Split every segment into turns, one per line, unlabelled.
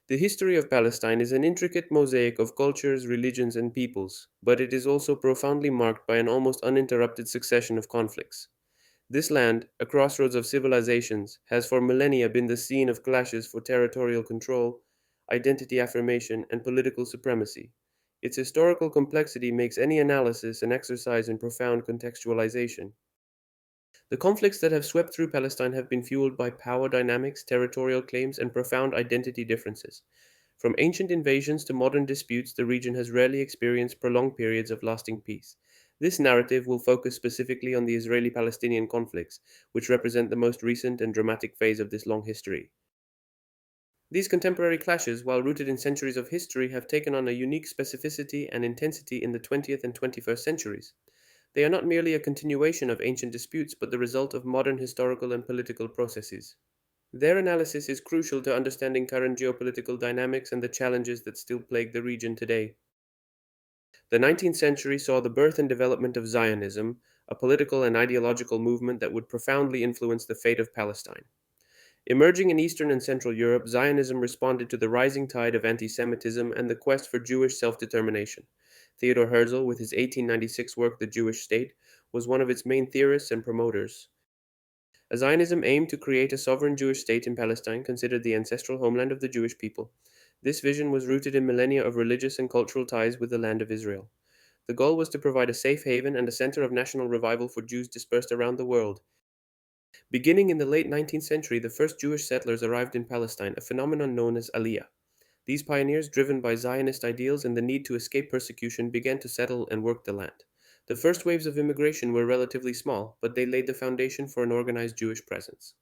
The history of Palestine is an intricate mosaic of cultures, religions, and peoples, but it is also profoundly marked by an almost uninterrupted succession of conflicts. This land, a crossroads of civilizations, has for millennia been the scene of clashes for territorial control, identity affirmation, and political supremacy. Its historical complexity makes any analysis an exercise in profound contextualization. The conflicts that have swept through Palestine have been fueled by power dynamics, territorial claims, and profound identity differences. From ancient invasions to modern disputes, the region has rarely experienced prolonged periods of lasting peace. This narrative will focus specifically on the Israeli Palestinian conflicts, which represent the most recent and dramatic phase of this long history. These contemporary clashes, while rooted in centuries of history, have taken on a unique specificity and intensity in the 20th and 21st centuries. They are not merely a continuation of ancient disputes, but the result of modern historical and political processes. Their analysis is crucial to understanding current geopolitical dynamics and the challenges that still plague the region today. The 19th century saw the birth and development of Zionism, a political and ideological movement that would profoundly influence the fate of Palestine. Emerging in Eastern and Central Europe, Zionism responded to the rising tide of anti Semitism and the quest for Jewish self determination. Theodor Herzl, with his 1896 work The Jewish State, was one of its main theorists and promoters. Zionism aimed to create a sovereign Jewish state in Palestine, considered the ancestral homeland of the Jewish people. This vision was rooted in millennia of religious and cultural ties with the land of Israel. The goal was to provide a safe haven and a center of national revival for Jews dispersed around the world. Beginning in the late 19th century, the first Jewish settlers arrived in Palestine, a phenomenon known as Aliyah. These pioneers, driven by Zionist ideals and the need to escape persecution, began to settle and work the land. The first waves of immigration were relatively small, but they laid the foundation for an organized Jewish presence.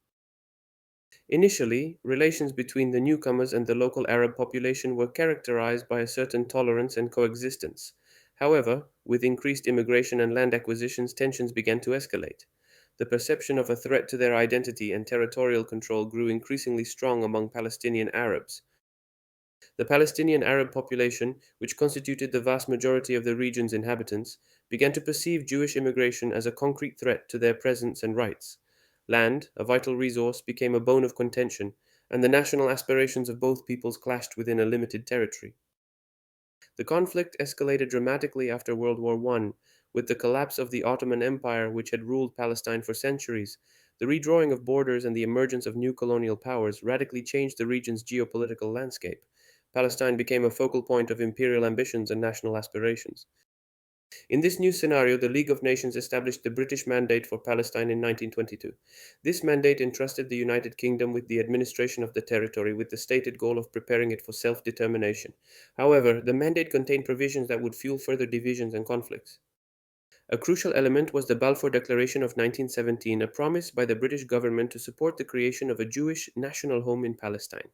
Initially, relations between the newcomers and the local Arab population were characterized by a certain tolerance and coexistence. However, with increased immigration and land acquisitions, tensions began to escalate. The perception of a threat to their identity and territorial control grew increasingly strong among Palestinian Arabs. The Palestinian Arab population, which constituted the vast majority of the region's inhabitants, began to perceive Jewish immigration as a concrete threat to their presence and rights. Land, a vital resource, became a bone of contention, and the national aspirations of both peoples clashed within a limited territory. The conflict escalated dramatically after World War I, with the collapse of the Ottoman Empire, which had ruled Palestine for centuries. The redrawing of borders and the emergence of new colonial powers radically changed the region's geopolitical landscape. Palestine became a focal point of imperial ambitions and national aspirations. In this new scenario, the League of Nations established the British Mandate for Palestine in 1922. This mandate entrusted the United Kingdom with the administration of the territory with the stated goal of preparing it for self determination. However, the mandate contained provisions that would fuel further divisions and conflicts. A crucial element was the Balfour Declaration of 1917, a promise by the British government to support the creation of a Jewish national home in Palestine.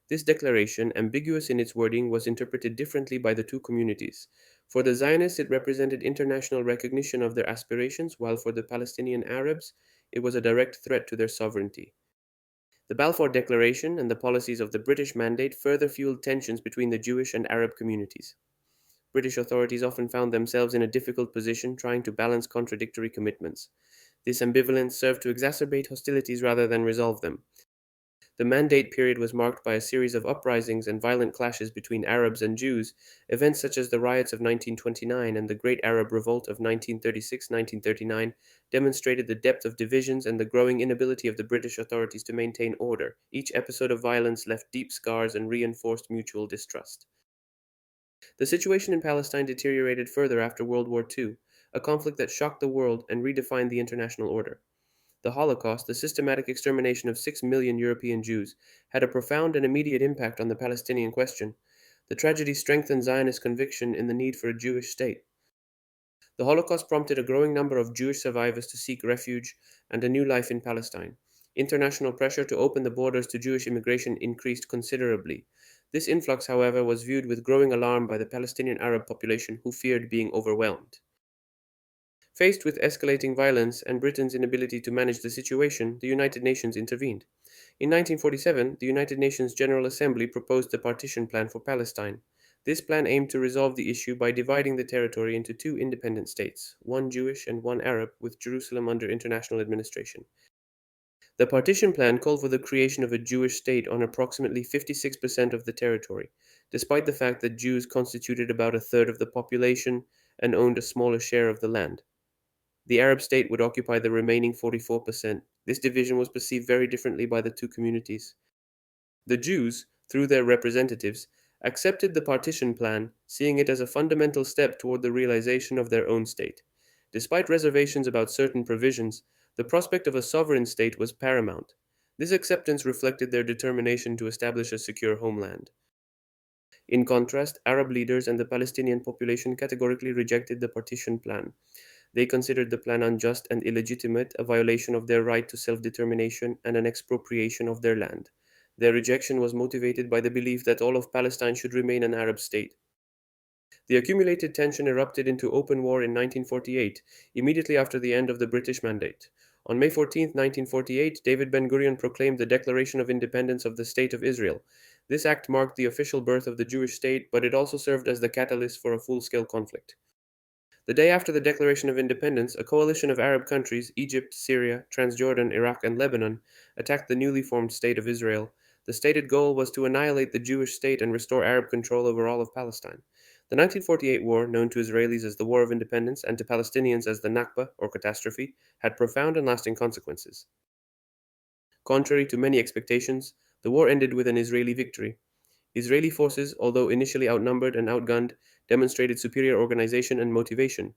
This declaration, ambiguous in its wording, was interpreted differently by the two communities. For the Zionists, it represented international recognition of their aspirations, while for the Palestinian Arabs, it was a direct threat to their sovereignty. The Balfour Declaration and the policies of the British Mandate further fueled tensions between the Jewish and Arab communities. British authorities often found themselves in a difficult position trying to balance contradictory commitments. This ambivalence served to exacerbate hostilities rather than resolve them. The Mandate period was marked by a series of uprisings and violent clashes between Arabs and Jews. Events such as the riots of 1929 and the Great Arab Revolt of 1936-1939 demonstrated the depth of divisions and the growing inability of the British authorities to maintain order. Each episode of violence left deep scars and reinforced mutual distrust. The situation in Palestine deteriorated further after World War II, a conflict that shocked the world and redefined the international order. The Holocaust, the systematic extermination of 6 million European Jews, had a profound and immediate impact on the Palestinian question. The tragedy strengthened Zionist conviction in the need for a Jewish state. The Holocaust prompted a growing number of Jewish survivors to seek refuge and a new life in Palestine. International pressure to open the borders to Jewish immigration increased considerably. This influx, however, was viewed with growing alarm by the Palestinian Arab population, who feared being overwhelmed. Faced with escalating violence and Britain's inability to manage the situation, the United Nations intervened. In 1947, the United Nations General Assembly proposed the partition plan for Palestine. This plan aimed to resolve the issue by dividing the territory into two independent states, one Jewish and one Arab, with Jerusalem under international administration. The partition plan called for the creation of a Jewish state on approximately 56% of the territory, despite the fact that Jews constituted about a third of the population and owned a smaller share of the land. The Arab state would occupy the remaining 44%. This division was perceived very differently by the two communities. The Jews, through their representatives, accepted the partition plan, seeing it as a fundamental step toward the realization of their own state. Despite reservations about certain provisions, the prospect of a sovereign state was paramount. This acceptance reflected their determination to establish a secure homeland. In contrast, Arab leaders and the Palestinian population categorically rejected the partition plan. They considered the plan unjust and illegitimate, a violation of their right to self determination, and an expropriation of their land. Their rejection was motivated by the belief that all of Palestine should remain an Arab state. The accumulated tension erupted into open war in 1948, immediately after the end of the British Mandate. On May 14, 1948, David Ben-Gurion proclaimed the Declaration of Independence of the State of Israel. This act marked the official birth of the Jewish state, but it also served as the catalyst for a full-scale conflict. The day after the Declaration of Independence, a coalition of Arab countries, Egypt, Syria, Transjordan, Iraq, and Lebanon, attacked the newly formed State of Israel. The stated goal was to annihilate the Jewish state and restore Arab control over all of Palestine. The 1948 war, known to Israelis as the War of Independence and to Palestinians as the Nakba, or catastrophe, had profound and lasting consequences. Contrary to many expectations, the war ended with an Israeli victory. Israeli forces, although initially outnumbered and outgunned, demonstrated superior organization and motivation.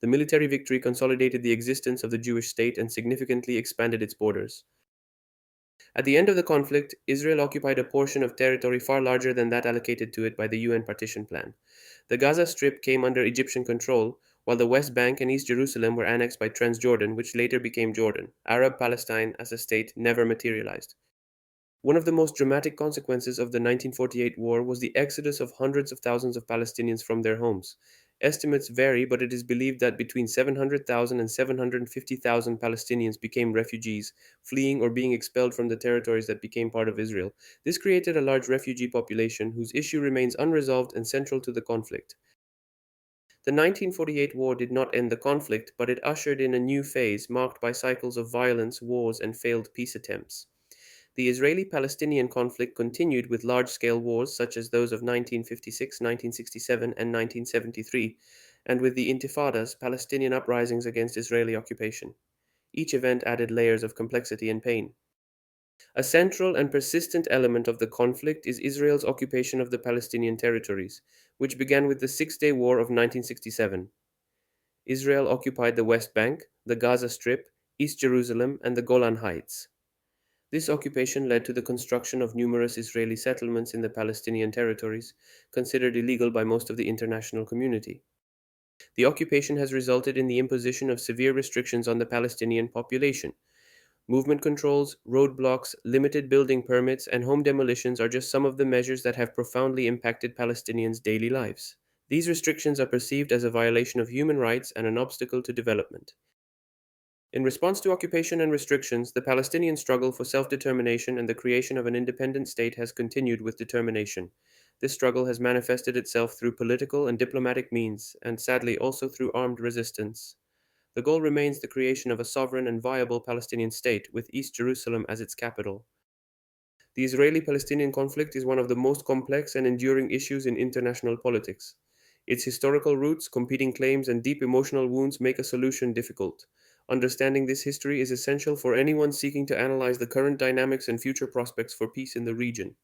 The military victory consolidated the existence of the Jewish state and significantly expanded its borders. At the end of the conflict, Israel occupied a portion of territory far larger than that allocated to it by the UN partition plan. The Gaza Strip came under Egyptian control, while the West Bank and East Jerusalem were annexed by Transjordan, which later became Jordan. Arab Palestine as a state never materialized. One of the most dramatic consequences of the 1948 war was the exodus of hundreds of thousands of Palestinians from their homes. Estimates vary, but it is believed that between 700,000 and 750,000 Palestinians became refugees, fleeing or being expelled from the territories that became part of Israel. This created a large refugee population whose issue remains unresolved and central to the conflict. The 1948 war did not end the conflict, but it ushered in a new phase marked by cycles of violence, wars, and failed peace attempts. The Israeli Palestinian conflict continued with large scale wars such as those of 1956, 1967, and 1973, and with the Intifadas, Palestinian uprisings against Israeli occupation. Each event added layers of complexity and pain. A central and persistent element of the conflict is Israel's occupation of the Palestinian territories, which began with the Six-Day War of 1967. Israel occupied the West Bank, the Gaza Strip, East Jerusalem, and the Golan Heights. This occupation led to the construction of numerous Israeli settlements in the Palestinian territories, considered illegal by most of the international community. The occupation has resulted in the imposition of severe restrictions on the Palestinian population. Movement controls, roadblocks, limited building permits, and home demolitions are just some of the measures that have profoundly impacted Palestinians' daily lives. These restrictions are perceived as a violation of human rights and an obstacle to development. In response to occupation and restrictions, the Palestinian struggle for self-determination and the creation of an independent state has continued with determination. This struggle has manifested itself through political and diplomatic means, and sadly also through armed resistance. The goal remains the creation of a sovereign and viable Palestinian state, with East Jerusalem as its capital. The Israeli-Palestinian conflict is one of the most complex and enduring issues in international politics. Its historical roots, competing claims, and deep emotional wounds make a solution difficult. Understanding this history is essential for anyone seeking to analyze the current dynamics and future prospects for peace in the region.